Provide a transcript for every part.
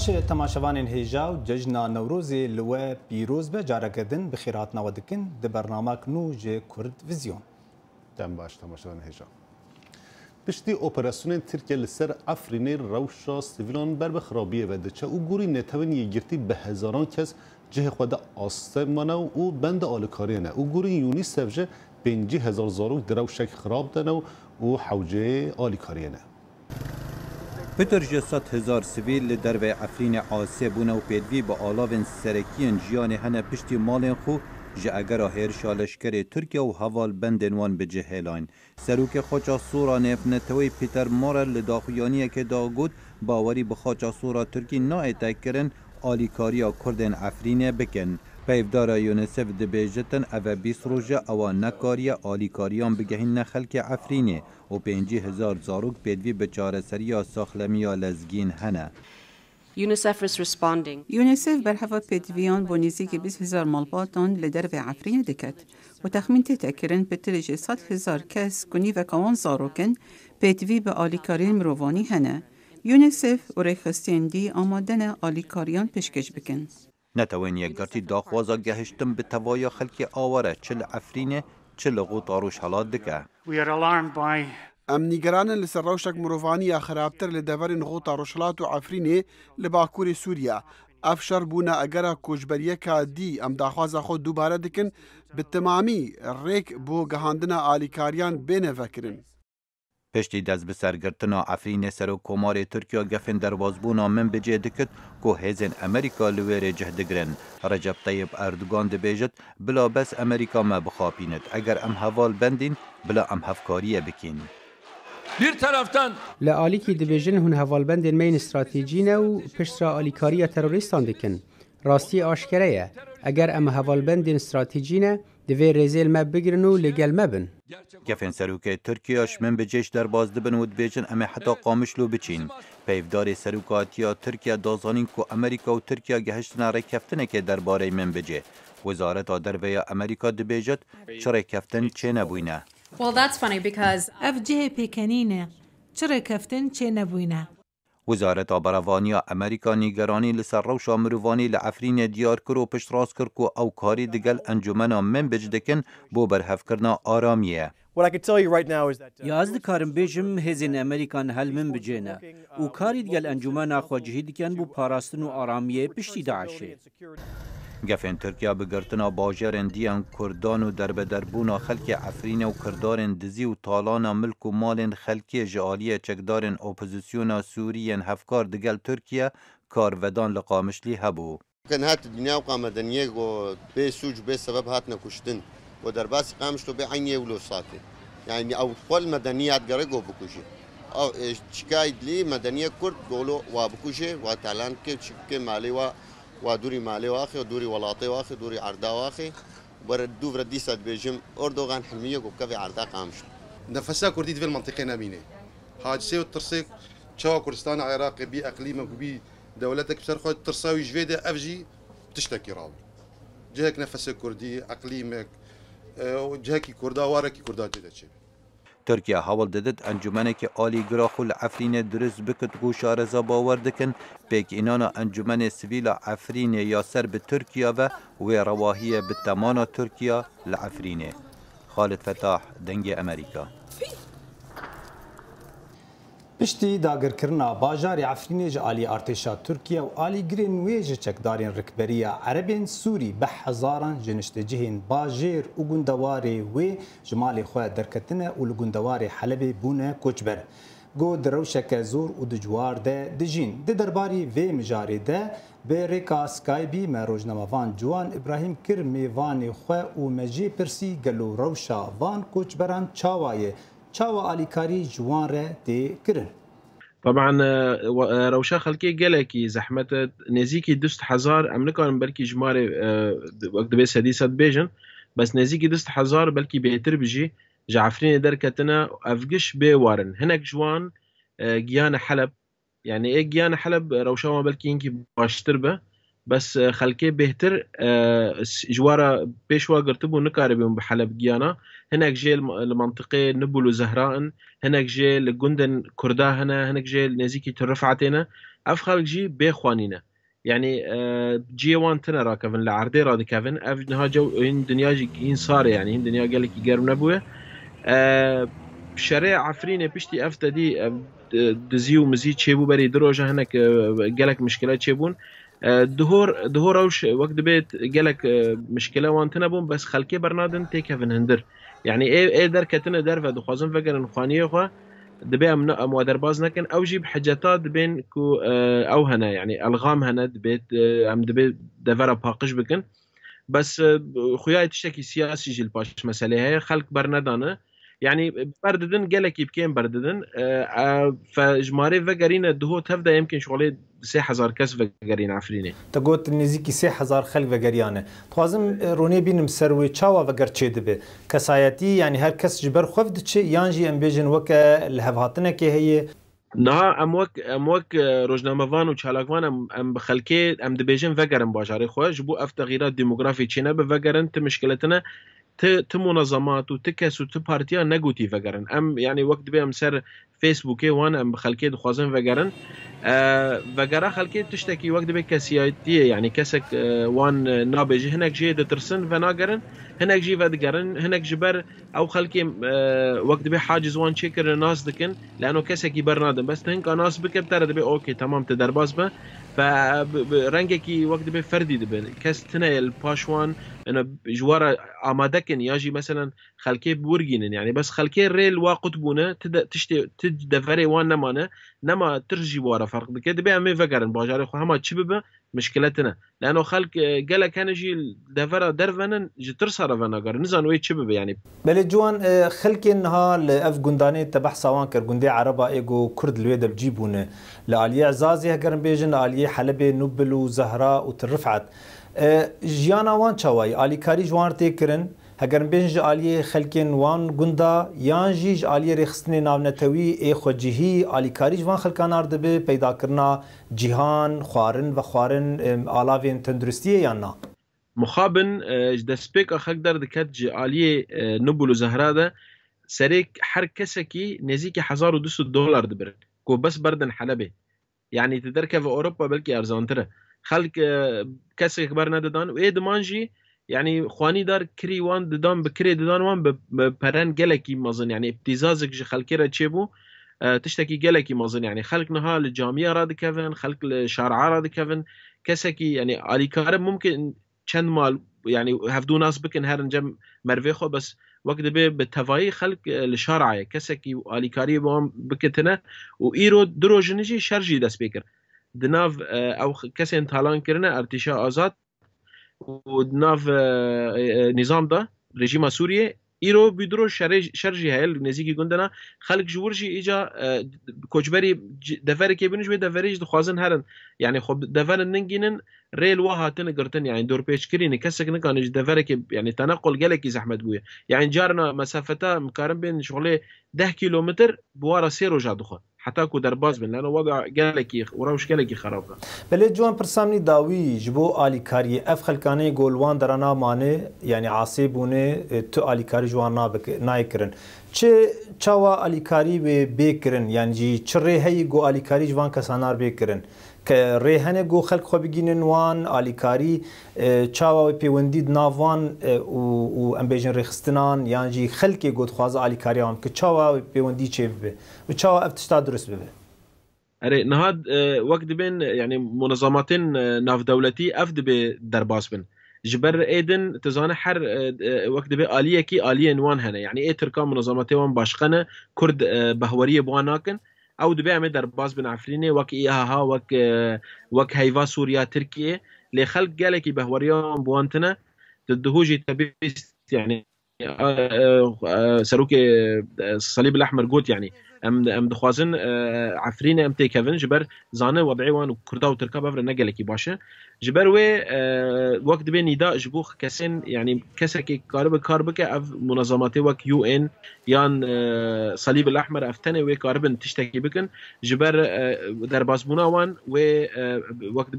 باش تماشاوان هیجا و ججنا نوروزی لوه پیروز به جارگردن بخیرات نودکن ده برنامه کنو جه کرد ویزیون. دم باش تماشاوان هیجا. پشتی اپراسیون ترکیه لسر افرین روشا سیویلان بر بخرابیه و دچه او گوری نتوانی گرتی به هزاران کس جه خود آسمانه و بند آلکاریه نه. او گوری یونیسف جه 50,000 زارو دروشک خراب دنو و حوجه آلکاریه نه. پتر جه 100,000 سیویل در و افرین عاصی بونه و پیدوی با آلاوین سرکین جیان هنه پشتی مالین خو جه اگر هرشا لشکر ترکیه و حوال بندن وان به جهیلان. سروک خوچا سورا نفنتوی پیتر مارل لداخیانیه که داگود باوری بخوچا سورا ترکی نایتا کرن آلیکاریا کردن افرینه بکن. پیفدارا یونسف دبیجتن او 20 روزه او نکاری آلیکاریان بگهین نخلک افرینه و 50,000 زاروک پیدوی به چاره سریا ساخلمیا لزگین هنه. یونیسف بر هوا پیدویان با نزدیک 20,000 مالباتان لدر و عفرین دکت و تخمین تکرن پترج 100,000 کس کنی و کوان زاروکن پیدوی به آلیکارین مروانی هنه. یونیسف و ریخستین دی آمادن آلیکاریان پیشکش بکن. نتوین یک گرتی داخوازا گهشتم به توایا خلک آواره چل افرینه چل غوطاروش حالات دکه. ام نیگران لسر روشک مروانی خرابتر لدورین غوطا روشلات و عفرینه لباکور سوریا. افشار بونا اگر کوچبریه که دی ام داخوازا خود دوباره دکن به تمامی ریک بو گهاندنا آلیکاریان بینه وکرن. پشتی دست به سرگرتنا افرین سر و کمار ترکیه گفن دروازبونا من بجه دکت که هزین امریکا لویر جهدگرن. رجب طیب اردوگان دبیجت بلا بس امریکا ما بخوابیند اگر ام هوال بندین بلا ام هفکاریه بکین. bir taraftan لآلیکی دبیجن هون هوالبندین مین استراتیجی نو پشت را آلیکاریا تروریستان دکن. راستی آشکره اگر ام هوالبندین استراتیجی نه دوی رزیل ما بگرن و لگل مبن. گفن سروک ترکیهش من بجیش در باز دبن و دبیجن اما حتی قامش لو بچین. پیفدار سروکاتیا ترکیه دازانین که امریکا و ترکیه گهشتنا رکفتنه که درباره من بجه. وزارت آدرویا امریکا دبیجت چه رکفتن چه نبوینه. اف جه پیکنینه چرا کفتن چه نبوینه. وزارت آبروانیا امریکا نیگرانی لسر روشا مروانی لعفرین دیار کرو پشت راست کرد که او کاری دگل انجمنا من بجدکن بو برهف کرنا آرامیه. یازد کارم بیجم هزین امریکان هل من بجینه و کاری دگل انجمنا خواجهی دکن بو پاراستن و آرامیه پشتی داعشه. گفن ترکیه بگرتنا باجرن دیان کردان و دربونا خلک افرین و کردارن دزی و طالان ملک و مالن خلکی جعالیه چکدارن اپوزیسیونا سوریین هفکار دگل ترکیه کارودان لقامشلی هبو. کن هات دنیا و قامدنیه و به سوج به سبب هات نکشتن و در باسی قامشتو به عینیه ولو ساته. یعنی او کل مدنیات گرگو بکشه. او شکایت لی مدنیه کرد گولو و بکشه و تعلان که مالی و دوری مالی واخی و دوری ولاطی واخی دوری عردا واخی برد دو وردی ساد بیجم اردوغان حلمیه کو کفی عردا قامش نفسا کردید في المنطقه نامینه حادثه و ترسیک چه کردستان عراق بی اقلیم بی دولتك بسر خود ترساوي جويده افجي تشتكي راو جهك نفس كردي اقليمك جهك كردا وارك كردا تدچ ترکیه حوال دادت انجمنه که آلی گراخول عفرین درست بکت گو شارزا باور دکن پیک اینانا انجمن سویل عفرین یاسر به ترکیه و رواهی به تمانا ترکیه لعفرینه. خالد فتاح دنگ امریکا. پشتی داگرکرنا باجاری عفرینی جالی ارتشا ترکیه و آلی گرین ویج چکدارین رکبریه عربین سوری به هزاران جنشت جهین باجر و گندواری و جمالی خواه درکتنه و لگندواری حلبی بونه کوچبر. گو دروشک زور و دجوار ده دجین. ده درباری وی مجاری ده به ریکا سکایبی مروجنما وان جوان ابراهیم کر میوانی خواه و مجی پرسی گلو روشا وان کوچبران چاوایه. چاوا آلیکاری جوان ره دی کرن. طبعا روشا خلقی گلکی زحمت نزیکی 200,000 امریکان بلکی جماره وقت بیس حدیثت بیجن بس نزیکی 200,000 بلکی بهتر بجی جعفرین درکتنا افقش بوارن هناك جوان گیان حلب يعني ايه گیان حلب روشا ما بلکی اینکی باشتر به بس خلقي بهتر جوارا بيشوا قرتبوا نكاري بهم بحلب جيانا هناك جي المنطقة نبل وزهراء هناك جي لجندن كردا هناك جي نزيكي ترفعتنا اف خلق جي بخوانينه يعني جي وان تنا راكفن لعردي راد كفن اف نها جو ان دنيا جي صار يعني ان دنيا قال لك يقرب نبوه شرع عفرينه بشتي افتدي دزيو مزيد شيبو بري دروجه هناك قالك مشكلات شيبون دهور اوش وقت بيت قالك مشكله وان تنبون بس خلكي برنادن تيكفن هندر يعني ايه در كتنا در و دخوازن فكر خانيه خو دبي ام درباز نكن او جيب حاجات بين كو او هنا يعني الغام هنا دبيت ام دبي دفر باقش بكن بس خويا تشتكي سياسي جيل باش مساله هي خلق برندانه يعني برددن قالك يبكين برددن فجماري فقرين دهو تفدا يمكن شغلي 3000 كس فقرين عفريني تقول نزيكي 3000 خلق فقريانه توازم روني بينم سروي تشاوا فقر تشيدبه كسايتي يعني هر كس جبر خفد تشي يانجي ام بيجن وك الهفاتنا كي هي نا اموك روجنامه‌وان و چالاکوان ام بخلکه ام دبیجن وگرن باجاری خو جبو اف تغییرات دموگرافی چینه به وگرن ته مشکلتنا ت منظمات و تكس و ت بارتيا نگوتي وگرن ام يعني وقت بي ام سر فيسبوك وان ام خلكي دخوازن وگرن وگرا خلكي تشتكي وقت بي كسياتي يعني كسك وان نابج هناك جي دترسن فناگرن هناك جي ودگرن هناك جبر او خلكي وقت بي حاجز وان تشيكر ناس دكن لانه كسك يبرنادن بس هنك ناس بكبتر دبي اوكي تمام تدرباز به فرنگکی وقت به فردی دبن کس تنه الباشوان انا جوار آمادكن ياجي مثلا خلكي بورجينن يعني بس خلكي ريل واقط بونه تشتي تدفري وان نما ترجي ورا فرق كده بيع مي فقرن باجاري خو هما تشببه مشكلتنا لانه خلق قال كان جي دفر درفنن جترسر فناغر نزان وي تشببه يعني بل جوان خلكي انها اف غنداني تبع سوان كر غندي عربا ايغو كرد الويد بجيبونه لالي عزازي هكرن بيجن الي حلبي نوبل وزهراء وترفعت جيانا وان چاوي الي كاري جوان تيكرن هەگەر بێژ ئالیە خەلکێن وان گوندا یان ژیژ ئالیە ڕێخستنی ناونەتەوی ئێ خۆجیهی ئالیکاریش وان خەلکانار دەبێ پەیداکردنا جیهان خوارن و خوارن ئالاوێن تەندروستیە یان نا مخابن دەستپێک خەک دەردەکات جی ئالیە نوبل و زەهرادا سەرێک هەر کەسێکی نێزیکی $1200 دەبرن کۆ بەس بەردن حەلەبێ يعني تدركه في اوروبا بلكي ارزانتره خلق كسر كبار ندان وايه دمانجي يعني خواني دار كري وان ددان بكري ددان وان ببرن جلكي مازن يعني ابتزازك جي خلقيره تشيبو تشتكي جلكي مازن يعني خلق نها الجامعه راد كيفن خلق الشارع راد كيفن كسكي يعني علي كارب ممكن چند مال يعني هفدو ناس بكن هرن جم مرفيخو بس وقت به بالتفاي خلق الشارع كسكي علي كاري بام بكتنا وايرو دروجنجي شرجي داس بيكر دناف او كسين تالان كرنا ارتشاء آزاد ودناف نظام ده رژیم سوریه ایرو بیدرو شرجی هل نزیکی گندنا خلق جورجی ایجا کوچبری دفر که بینش به دفریج دخوازن هرن يعني خب دفر ننگینن ريل وهاتن قرتن يعني دور بيش كريني كسك نكانج دفر که يعني تنقل جلكي زحمت بويه يعني جارنا مسافته مقارن بين شغله 10 كيلومتر بوارا سيرو جادخو حتى كو درباز بن لانه وضع جالكي وراوش جالكي خرابه بل جوان برسامني داوي جبو الي كاري اف خلكاني جولوان درنا ماني يعني عاصبونه تو الي كاري جوان نابك نايكرن چاوا الي كاري بكرن يعني جي چري هي جو الي كاري جوان كسانار بكرن كريهنه جو خلق خو بگينن وان الي كاري چاوا بيوندي ناوان و امبيجن رخستنان يعني جي خلق گود خواز الي كاري ام كچاوا بيوندي چيف به وچاوا افتشتا درست به اري نهاد وقت بين يعني منظماتين ناف دولتي افد بدرباس بن جبر ايدن تزانه حر وقت به اليه كي اليه نوان هنا يعني اي تركا منظماتي وان باشقنه كرد بهوريه بواناكن او دبي عم درباس بن عفريني وك ايها وك هيفا سوريا تركيا لخلق جالكي بهوريه بوانتنا تدهوجي تبيست يعني سروك الصليب الاحمر قلت يعني ام دخوازن عفرينه ام تيكفن جبر زانه وضعي وان كردا وتركا بفر نقلكي باشا جبر وي وقت بين نداء جبوخ كسن يعني كسكي كاربك اف منظماتي وك يو ان يان صليب الاحمر افتنه وي كاربن تشتكي بكن جبر درباس بونا وان و وقت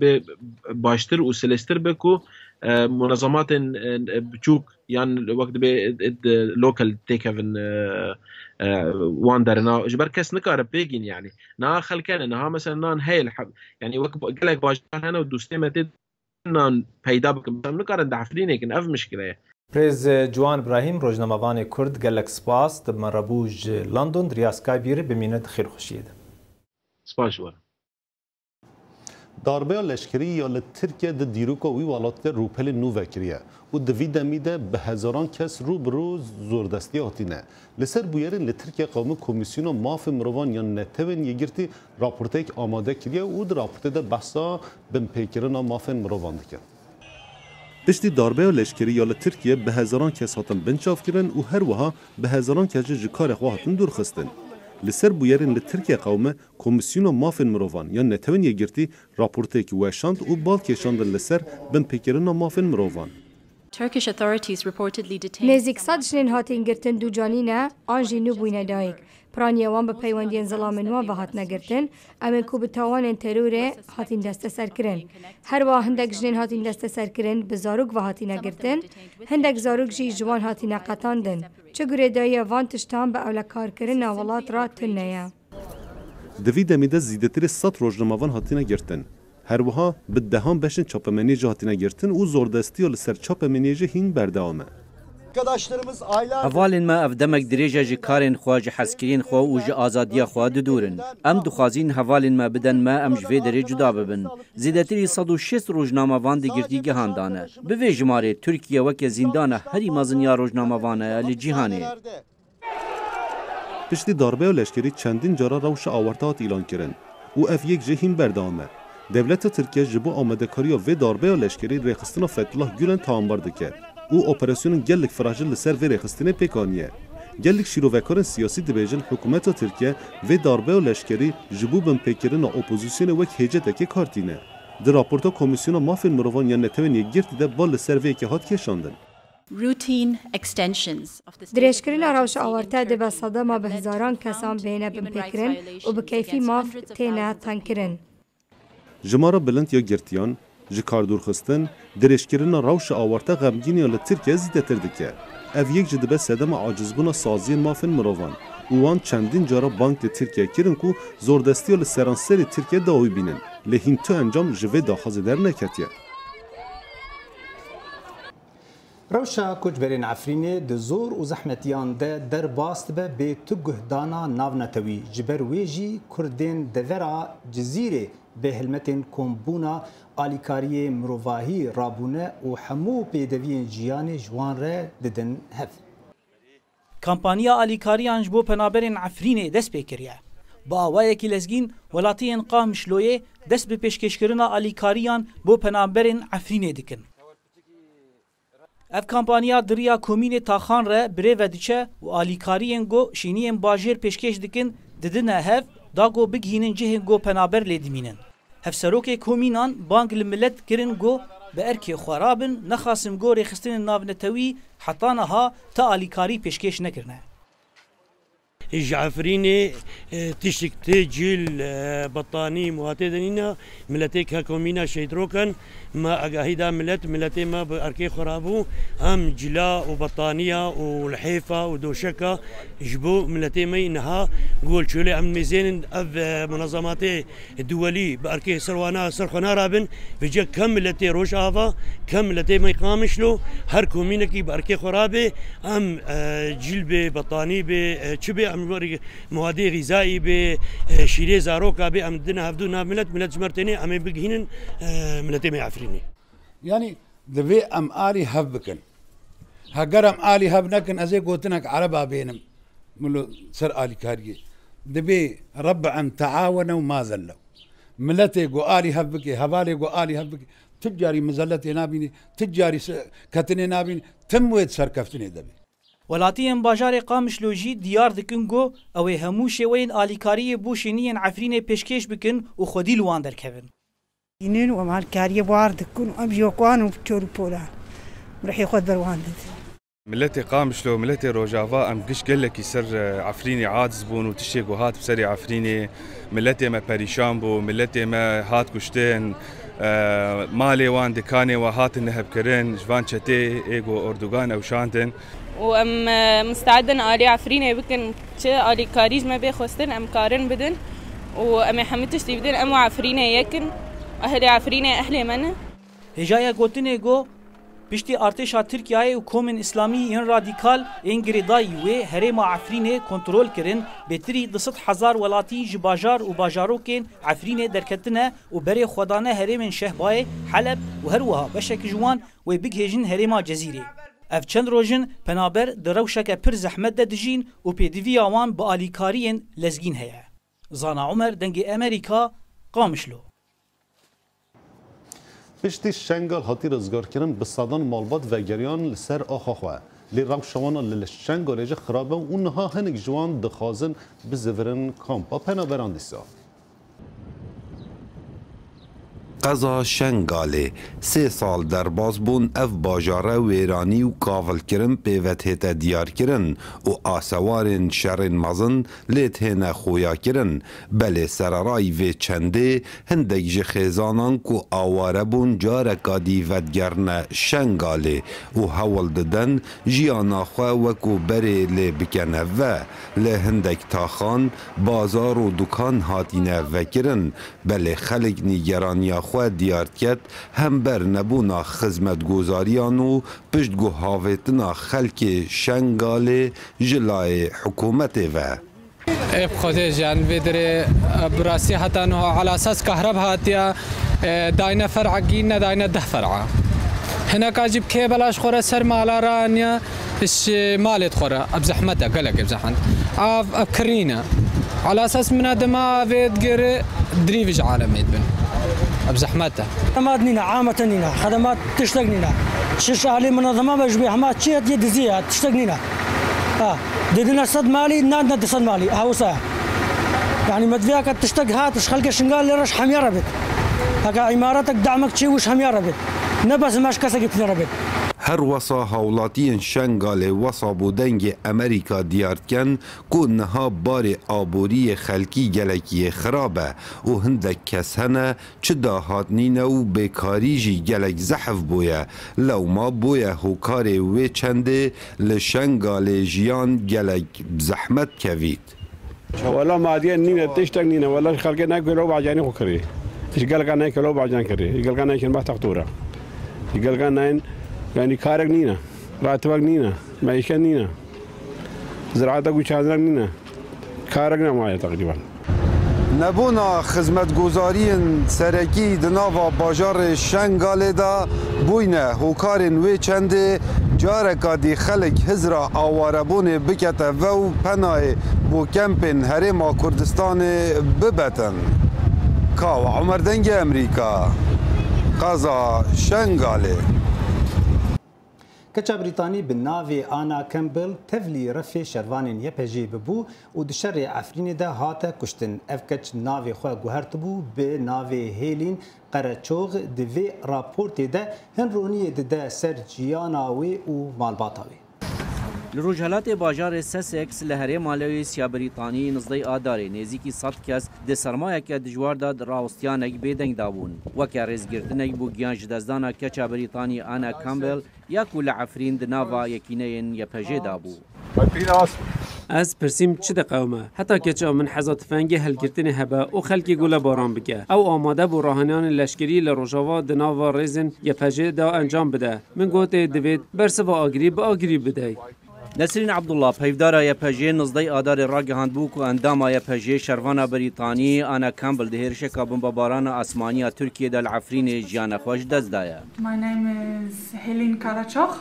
باشتر وسلستر بكو منظمات بتشوك يعني وقت بي لوكال تيك هافن واندر نا جبر كاس نكار بيجين يعني نا خلكان انها مثلا نان هاي يعني وقت قالك باجان هنا ودوستيمه نان پیدا بکن نکارن دعفرینه کن اف مشکله پریز جوان ابراهیم روزنامه‌وان کرد گلک سپاس دب مربوج لندن ریاسکای بیر بمینه خیر خوشید سپاس جوان darbeya leşkerî ya li Tirkiye di dîroka wî welatê rûpelê nû vekiriye û di vî demî de bi hezaran kes rû bi rû zordestî hatîne. Li ser bûyerên li Tirkiye Qewmî Komîsyona Mafê Mirovan ya Netewên Yekîtî raporteyek amade kiriye û di raportê de behsa binpêkirina mafên mirovan dike. Piştî darbeya leşkerî ya li Tirkiye bi hezaran kes hatin binçavkirin û her wiha bi hezaran kes ji karê xwe hatin dûrxistin. Li ser bûyerên li Tirkiye Qewmî Komîsyona Mafên Mirovan ya Netewên Yekîtî raporteyekî weşand û balkêşandin li ser binpêkirina mafên mirovan. Nêzik sed jinên hatin girtin du canîne an jî nû bûyne dayîk. Piraniya wan bi peywendiyên zilamên wan ve hatine girtin, em ên ku bi tawanên terorê hatin desteserkirin. Her wa hindek jinên hatin desteserkirin bi zarok ve hatine girtin, hindek zarok jî ji wan hatine qetandin. Çi girêdayiya van tiştan bi ewlekarkirina welat ra tune ye. Di vî demê de zîdetirê 100 rojnamavan hatine girtin. Her wiha bi dehan beşin çapemenê jî hatine girtin û zordestiya li ser çapemenê jî hîn berdewam e. Hevalên me ev demek dirêja ji karên xwe ji hezkiriyên xwe û ji azadiya xwe didorin. Em dixwazîn hevalên me bidin me em ji vê derê cuda bibin. Zêdetirî 106 rojnamavan di girtî gihandane. Bi vê jimarê Tirkiye weke zîndana herî mezin ya rojnamavan e li cîhanê. Piştî darbeya leşkerî çendîn cara rewşa awerta hat îlan kirin û ev yek jî hîn berdewam e. Devleta Tirkiye ji bo amedekariya vê darbeya leşkerî rêxistina Fethullah Gülen tambar dike û operasyonên gelek firajil li ser vê rêxistinê pêkaniye. Gelek şîrovekarên siyasî dibêjin hikûmeta Tirkiye vê darbeya leşkerî ji bo binpêkirina opozisyonê wek hêcetekê kartîne. Di raporta Komîsyona Mafên Mirovan ya Netewên Yekîtî de bal li ser vê yekê hat kêşandin. Dirêjkirina rewşa awerta dibe sedema bi hizaran kesan bêhne binpêkirin û bi keyfî maf têne tenkirin. Jimara bilind ya girtiyan, ji kardûrxistin, dirêjkirina rewşa awerta xemgîniya li Tirkiye zîdetir dike. Ev yek ji dibe sedema acizbûna saziyên mafên mirovan û wan çendîn cara bank li Tirkiye kirin ku zordestiya li seranserê Tirkiye dawî bînin. Lê hîn tu encam ji vê daxazê derneketiye. Rewşa koçberên Efrînê di zor û zehmetiyan de derbas dibe bê tu guhdana navnetewî. Ji ber wê jî Kurdên devera cizîrê bê hilmetên kombûna alîkariyê mirovahî rabûne û hemû pêdeviyên jiyanê ji wan re didin hev. Kampanya alîkariyan ji bo penaberên Efrînê dest pê kiriye. Bi awayekî lezgîn, welatiyên Qamişloyê dest bi pêşkêşkirina alîkariyan bo penaberên Efrînê dikin. Ev kampanya diriya komînê Taxan re birê ve diçe û alîkariyên got şîniyên bajêr pêşkêş dikin didine hev da got bigihînin cihên got penaber lê dimînin. Hevserokê komînan bang li millet kirin got bi erkê xwe rabin nexwasim got rêxistinên navnetewî heta niha te alîkarî pêşkêş nekirine. Ji Efrînê tiştik tê cîl betanî muhatê denîna milletê hekomîna şeydrokan me agahî da milletê me bi erkê xwe rabû hem cila û betaniya û lihêfa û doşeka ji bo milletê me niha golçolê em mêzênin ev munezematê duwelî bi erkê serwana ser xwe narabin vêce kem milletê Rojava kem milletê me Qamişlo her komînekî bi erkê xwe rabê em cîl bê betanî bê çi bê em موادی غذایی به شیره زاروکا به ام دنا هفدو نا ملت جمرتنی ام بگهینن ملت می عفرینی یعنی دوی ام آلی هف بکن هگر ام آلی هف نکن ازی گوتنک عربا بینم ملو سر آلی کاریه دوی رب ام تعاونوا ما زلوا ملتي گو آلی هف بکی حوالی گو آلی هف بکی تجاری مزلتی نابینی تجاری کتنی نابینی تموید سرکفتنی دبی Welatiyên bajarê Qamişlo jî diyar dikin got ew ê hemû şêweyên alîkariyê bû şîniyên Efrînê pêşkêş bikin û xwedî li wan derkevin. Şînên û em alîkariyê bar dikin û em jî wek wan û çor û poran rihê xwe berwan didin. Milletê Qamişlo, milletê Rojava em giş gelekî ser Efrînê aciz bûn û tiştê got hat bi serê Efrînê, milletê me perîşan bû, milletê me hat kuştin, مالي وان دكاني وهات النهب كرين جوان شتي ايجو اردوغان او شانتن وام مستعدا آلي عفرينه بكن چه آلي كاريج ما بيخوستن ام كارن بدن وام حمتش تبدن ام عفرينه يكن اهل عفرينه اهل منه هجايا گوتنه گو پشتی ارتشا ترکیه و کومن اسلامی این رادیکال این گریدای و هرم عفرینه کنترل کرن بهتری 200,000 ولاتی جباجار و باجاروکن عفرینه درکتنه و بری خدانه هرم شهبای حلب و هروها بشک جوان و بگهجن هرم جزیره اف چند روزن پنابر دروشک پر زحمت دجین و پیدوی آوان با آلیکارین لزگین هیا زانا عمر دنگ امریکا قامشلو پشتی شنگال هاتی رزگار کردن به صدان مالبات و گریان لسر آخاخوه لی روشوانا لشنگال ایجا خرابه و اونها هنگ جوان دخوازن بزورن کامپا پنابران دیسا قضا شنگاله 3 سال در باز بون اف باجاره ویرانی و کاول کرن پیوت هیتا دیار کرن و آسوارن شرن مزن لیت هینا خویا کرن بله سرارای وی چنده هندگ جخیزانان کو آواره بون جارکا دیوتگرن شنگاله و حول ددن جیانا خواه وکو بره لی بکنه و لی هندگ تاخان بازار و دکان هاتینه وکرن بله خلق نیگرانیا خو دیار کرد هم بر نبونا خدمت گزاریان و پشتگو هاویتنا خلک شنگال جلای حکومت و اب خودی جان بدر براسی حتی نه على اساس كهرب هاتیا داینه فرعگین داینه 10 فرع هناك اجيب كيبلاش خورا سر مالا رانيا اش مالت خورا ابزحمتها قلق ابزحن ابكرينا على اساس من هذا ما فيدقر دريفج عالمي بن بزحمتها خدمات نينا عامة نينا خدمات تشتاق نينا شش علي منظمة بجبيح ما تشيت يد زيها تشتاق نينا دينا صد مالي نادنا تصد مالي هاوسا يعني مدفياك تشتاق هاتش خلق شنقال لرش حمية ربط هكا اماراتك دعمك تشي وش حمية ربط نبس ماش كسقت ربط هر وصا هولاتین شنگال وصا بودنگ امریکا دیارکن کو نها بار آبوری خلکی گلکی خرابه و هندک کس هنه چه داهات نینه و بیکاری جی گلک زحف بویه لو ما بویه هوکار وی چنده لشنگال جیان گلک زحمت کوید ولا ماديا نينا تشتاق نينا ولا خلق ناكل لو بعجاني خكري ايش قال كان ناكل لو بعجان كري ايش قال كان ناكل ما تقطوره ايش قال كان ناين يعني كارك نينا راتبك نينا معيشة نينا زراعتك وشادرك نينا كارك معايا تقريبا نبونا خدمت گزارین سرکی دناوا باجار شنگال دا بوینه هوکارین وی چنده جارکا دی خلق هزرا آواربون بکته و پناه بو کمپین هرما کردستان ببتن کاو عمر دنگ امریکا قضا شنگاله کچا بریتانی به ناوی آنا کمبل تفلی رفی شروانین یپجی ببو و دشر عفرین ده هاته کشتن اف کچ ناوی خواه گوهرت بو به ناوی هیلین قرچوغ دوی راپورتی ده هنرونی ده سر جیاناوی و مالباتاوی لروجهلات باجار سسکس لهره مالوی سیا بریتانی نزدی آداره نزیکی 100 کس ده سرمایه که دجوار داد راوستیانک بیدنگ دابون وکه رزگردنک بو گیان جدزدانا کچا بریتانی آنا کامبل یا کل عفرین دناوا یکینین یپجه دابو از پرسیم چه دقومه حتی کچا من حزات فنگی هلگرتن هبه او خلکی گوله باران بکه او آماده بو راهنان لشکری لروجاوا دناوا ریزن یپجه دا انجام بده من گوته دوید برسه و آگری به آگری بده نسرین عبدالله پیفدار یپجه نزدی آدار راگهاند بو که اندام یپجه شروان بریتانی آنا کامبل دهرش که بمباران آسمانی ترکیه دل عفرین جیان خوش دزدایه. My name is Helene Karachok.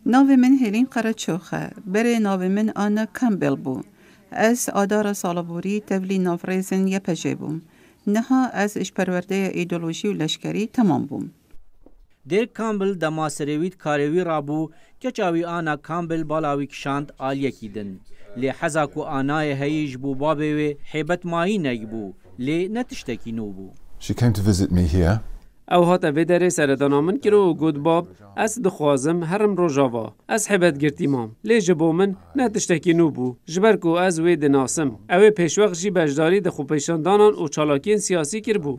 ناو من هلین قرچوخه بره ناو من آنا کامبل بو از آدار سالبوری تبلی نافریزن یپجه بوم نها از اشپرورده ایدولوژی و لشکری تمام بوم دیر کامبل دما سرویت کاروی رابو که چاوی آنا کامبل بالاوی کشاند آلیه کیدن لی حزاکو آنای هیج بو بابه و حیبت ماهی نگ بو لی نتشتکی نو بو She came to visit me here. او هات وی دره سردانا من کرو و گود باب از دخوازم هرم روژاوا از حبت گرتی مام لی جبو من نه تشتکی نو بو جبر کو از وی دناسم اوی پیشوق جی بجداری دخو پیشاندانان و چالاکین سیاسی کر بو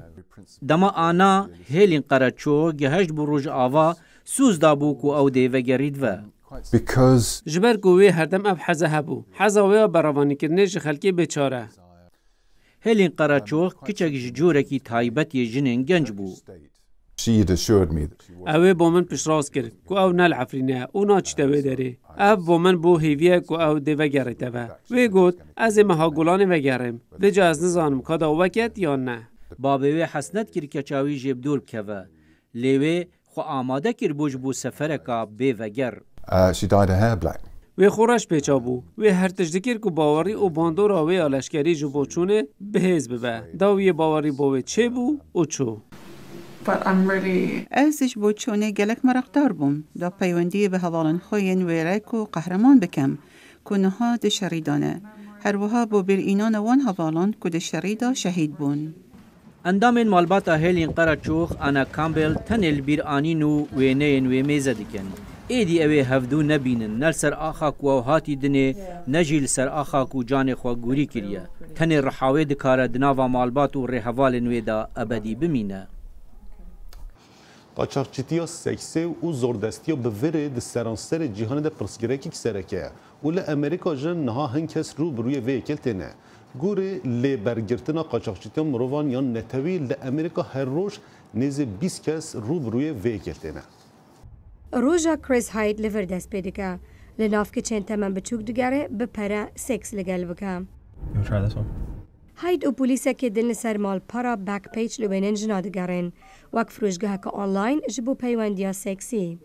دما آنا هیلین قرچو گهشت بو روژ آوا سوز دابو کو او دی وگرید و جبر کو وی هردم اب حزه هبو حزه وی براوانی کرنه خلکی بیچاره هلین قراچوخ کچک جورکی تایبت یه جنین گنج بو. اوه با من پشراس کرد که او نال عفرینه او ناچته وی داره. او با من بو هیویه که او ده وگره و. وی گود از مها گلان وگرم. ویجا از نزانم که دا وکت یا نه. بابه وی حسنت کر کچاوی جیب دور بکوه. لیوی خو آماده کر بوج بو سفره که بی وگر. وی خورش پیچا بو وی هر تجدکر کو باوری او باندورا وی آلشکری جو بوچونه بهز ببه دا وی باوری بوی چه بو او چو ازش بوچونه گلک مرقدار بوم دا پیوندی به حوالن خوین ویرک و قهرمان بکم کنها ده شریدانه هر وها بو بر اینان وان حوالان که ده شریدا شهید بون اندامین مالباتا هلین قراچوخ انا کامبل تنل بیر آنینو وینین وی میزه دکن ایدی اوی هفدو نبینن نل سر آخاک و هاتی دنه نجیل سر آخاک و جان خواه گوری کریه تنه رحاوه دکاره دناوا مالبات و ریحوال نویدا ابدی بمینه قاچاقچیتیا سکسی و زوردستیا به وره ده سرانسر جیهان ده پرسگرکی کسرکه و لامریکا جن نها هنکس رو بروی ویکل تنه گوره لی برگرتنا قاچاقچیتیا مروان یا نتوی لامریکا هر روش نیز 20 کس رو بروی ویکل تنه روژا کریس هاید لیور دست پیدکه لناف که چند تمام بچوک دگره به پره سکس لگل بکم هاید او پولیسه که دل سر مال پارا بک پیج لبینن جنا دگرن وک فروشگاه که آنلاین جبو پیوندیا سکسی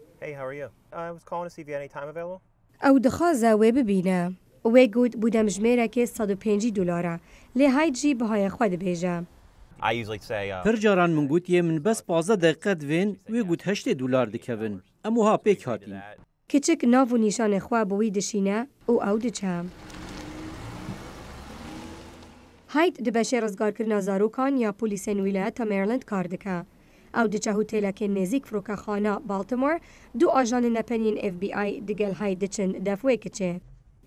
او دخوازه وی ببینه وی گود بودم جمیره که $150 لی هاید جی بهای خود بیجه پر جاران من گوتیه من بس 15 دقیقه دوین وی گوت $8 دکوین امو ها پیک هاتین کچک ناو و نیشان خواه بوی دشینه او دچم هاید دبشه رزگار کرنا زاروکان یا پولیسین ولایت مریلند کار دکه او دچه هوتیلا که نزیک فروکه خانه بالتمور دو آجان نپنین FBI دگل هاید دچن دفوه کچه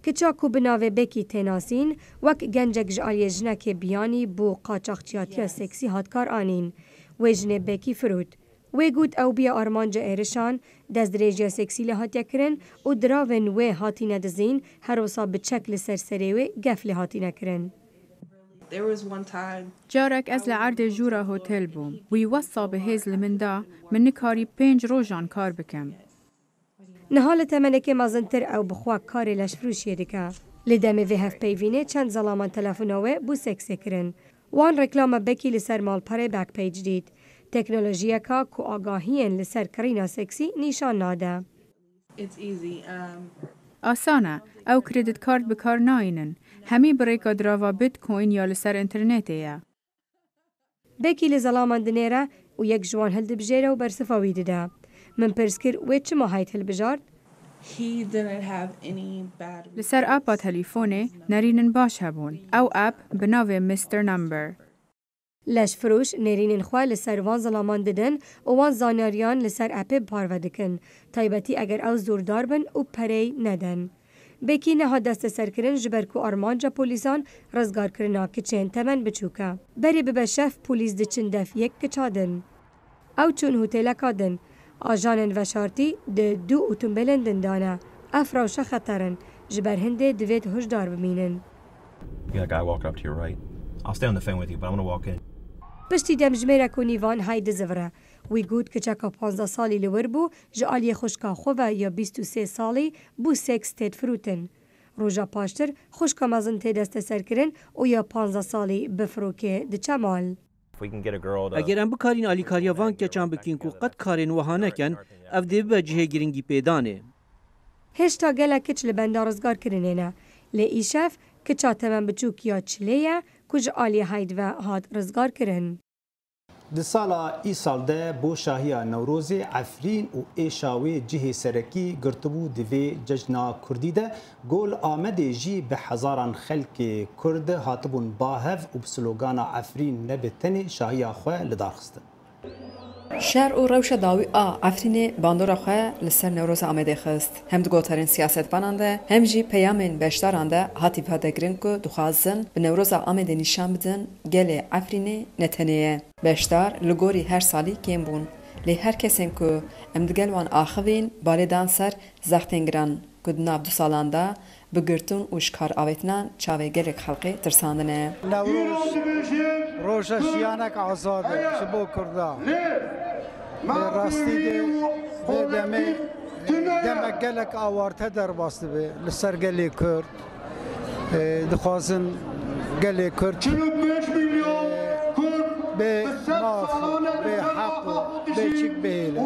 کچا کو بناوه بکی تناسین وک گنجک جالی جنک بیانی بو قاچاقچیاتی سکسی هاتکار آنین و جنه بکی فرود وی گود او بیا آرمانجا ایرشان دست دریجیا سکسی لحاتیا کرن و دراون وی هاتی ندزین هر وصا بچک لسرسری وی گفل هاتی نکرن جارك از لعرض جورا هوتيل بوم ويوصى بهزل من دا من نكاري 5 روجان كار بكم نهال تمنه که مازنتر او بخوا کاری لشفروشیه دکه لدمه وی هف پیوینه چند زلامان تلفونوه بو سکس کرن وان رکلام بکی لسر مال پاره بک پیج دید تکنولوژیا که کو آگاهین لسر کرینا سکسی نشان ناده آسانه او کردیت کارت بکار ناینن همی بریکا دراوا بیتکوین یا لسر انترنت یا بکی لزلامان دنیره و یک جوان هلد بجیره و برسفاوی دیده من پرسکر وی چه ماهایت هل بجارد؟ لسر اپا تلیفونه نرینن باش هبون او اپ بناوه مستر نمبر لش فروش نرینن خواه لسر وان زلامان ددن و وان زاناریان لسر اپه پارو دکن تایبتی اگر او زوردار بن و پری ندن بکی نها دست سرکرن جبرکو آرمانجا پولیسان رزگار کرنا که چین تمن بچوکا بری ببشف پولیس دچن دف یک کچادن او چون هوتیلا کادن آجانن و شارتی ده 2 اتومبیلن دندانه افراوشه خطرن جبر هنده دوید هشدار بمینن پشتی دم جمیره کنیوان هایده زوره وی گود که چکا 15 سالی لور بو جعالی خوشکا خوبه یا 23 سالی بو سکس تید فروتن روژا پاشتر خوشکا مزن تید دست سر کرن و یا 15 سالی بفروکه ده چمال اگر ام بکارین آلیکاریا وان که چند بکین کو قد کارین وحانه کن اف دی به جهه گرنگی پیدانه هشتا گله کچ لبنده رزگار کرنه نه لی ایشف کچا تمام بچوک یا چلیه کج آلی هاید و هاد رزگار کرن د سالا ای سال ده بو شاهیا نوروز عفرین و ایشاوی جهه سرکی گرتبو دوی ججنا کردی ده گل آمده جی به هزاران خلق کرد هاتبون باهف و بسلوگانا عفرین نبتنی شاهیا خواه لدارخستن شهر و روش داوی عفرین باندورا خواه لسر نوروز آمده خست. هم دگوترین سیاست باننده هم جی پیامین بشتارانده هاتی فاده گرین که دخوازن به نوروز آمده نشان بدن گل عفرین نتنیه. بشتار لگوری هر سالی کم بون. لی هر کسیم که امدگل وان آخوین بالدان سر زختنگران که دناب 2 سالانده بگرتون و شکار آویتنان چاوه گلک خلقی ترساندنه. نوروز روش شیانک آزاده شبو کرده. راستی ده دم گلک آوارته در باسته به لسر گلی کرد دخوازن گلی کرد به ماف به حق به چیک بیله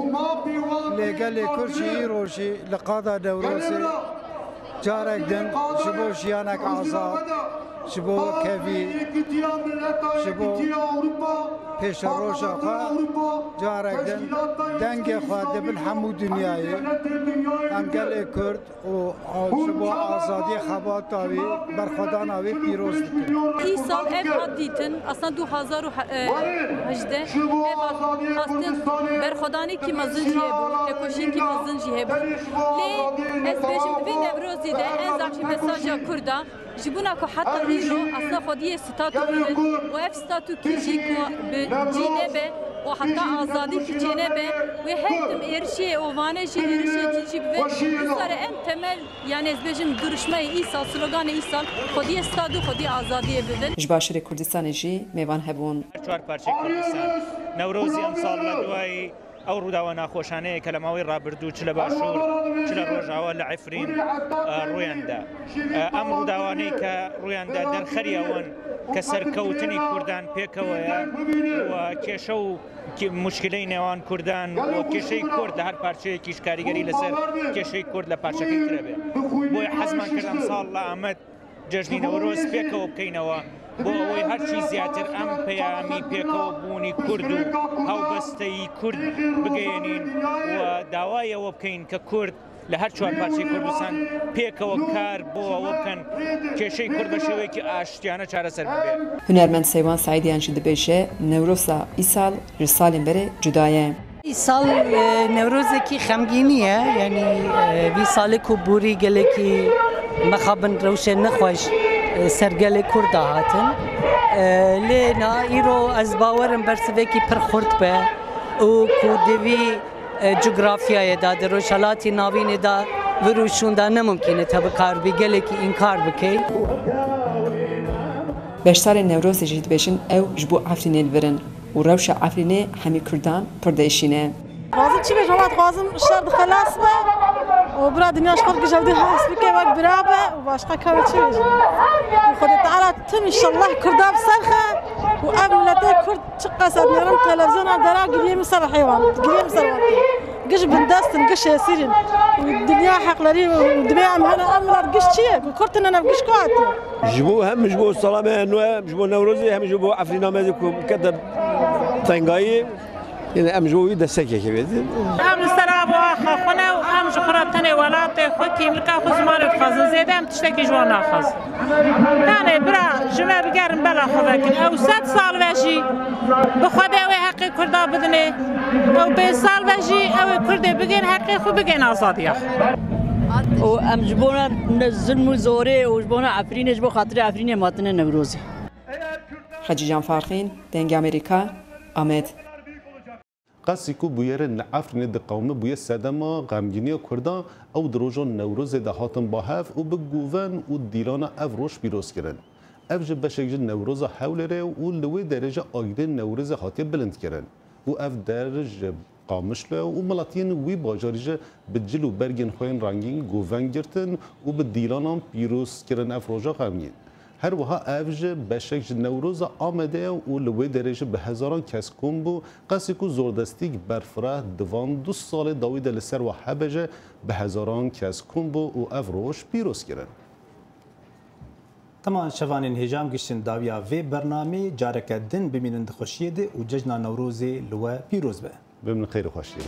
لگلی کرد شی روشی لقادا نوروزی جارک دن شبو شیانک آزاد شبو کبی شبو پیش روشا خواه جارک دنگ خواه دبن همو دنیای هم گل کرد و شبو آزادی خبات آوی برخودان آوی پیروز دکن ای سال افراد دیتن اصلا 2018 برخودانی که مزنجیه بود تکوشین که مزنجیه بود لی از بیشم دوی نوروزی ده انزاکی مساجا کرده جبونا که حتی ایرو اصلا خودی ستاتو بیدن و اف ستاتو کیجی که جینه به و حتی آزادی که جینه به و هیتم ارشی اوانه جی ارشی جی به سر ان تمل یعنی از بیشم درشمه ایسال سلوگان ایسال خودی ستاتو خودی آزادی بدن جباشر کردستان جی میوان هبون 4 پارچه کردستان نوروزی امسال لدوای او روداوانا خوشانه کلماوی رابردو چلا باشور چلا روجاوا لعفرین رویندا ام روداوانی که رویندا در خریاون كسركوتني كردان بيكويا وكيشو مشكلين نوان كردان وكيشي كرد هر بارچه كيش كاريگري لسر كيشي كرد لپارچه كي تربه بو حزمان كردم صال الله امد جشني نوروز بيكو بكينوا بو اوي هر چی زیاتر ام پیامی پیکو بونی کردو هاو بستی کرد بگینین و داوای و بکین که کرد لهر 4 پارچه کردستان پیکو کار بو و بکن کشی کرد بشوی که آشتیانه چاره سر ببه هنرمند سیوان سعیدیان شده بشه نوروزا ایسال رسالین بره جدایه ای سال نوروزی کی خمگینیه یعنی وی سال کو بوری گله کی مخابن روشن نخوش سرگل کرد هاتن لینا ایرو از باورم برسوی کی پر خورد به او کودوی جغرافیای دا در روشالاتی ناوین دا وروشون دا نممکنه تا بکار بگله کی این کار بکی بشتر نوروز جدید بشن او جبو عفرینه البرن و روش عفرینه همی کردان پردیشینه غازم چی بشه وقت غازم شرد خلاص به و برا دنیاش خلق جودی هاس بکی وقت برابه و باشقا كاوي چی بشه خود تعالی تم ان شاء الله كرداب سرخه و املته کرد چقا صد میرم تلویزیون درا گریه مثل حیوان گریه مثل قش بندستن قش يسيرين الدنيا حق لري ودماء هنا امر قش شيء كرتنا انا قش كواتي جبو هم جبو السلامه انه جبو نوروزي هم جبو عفرينا مازك كدر تنقاي يعني ام جوي دسكه كبيت ام السلام واخا خنا وام جخرتني ولاتي خوكي ملكا خزمار خزن زيدام تشتكي جوانا خز انا برا جما بقارن بلا خذك او 7 سال واجي بخدا وي حقي كردا بدني او بي سال واجي او كردا بگين حقي خو بگين ازاديا و ام جبونا ظلم زوري و جبونا عفرين جبو خاطر عفرين ماتن نوروزي حجی جان فارخین دنگ امریکا آمد قصیکو بویر نعفرین د قوم بوی سدما غمگینی کردان او دروژو نوروز ده هاتن با هف و به گوون و دیلان افروش پیروز کردن افج بشکج نوروز حولره و لوی درجه آیده نوروز هاتی بلند کردن و اف درجه قامشله و ملاتین وی باجاریجه به جلو برگن خوین رنگین گوون گرتن و به دیلان پیروز کردن افروژا غمگین هر وها افج بشک نوروز آمده و لوی درجه به هزاران کس کن بو قصی کو زوردستیک برفره دوان 2 سال داوید لسر و حبجه به هزاران کس کن بو و افروش پیروز کردن تمام شوانین هجام گشتن داویا و برنامه جارکه دن ببینند خوشیده و جشن نوروز لوا پیروز به بمن خیر خوشیده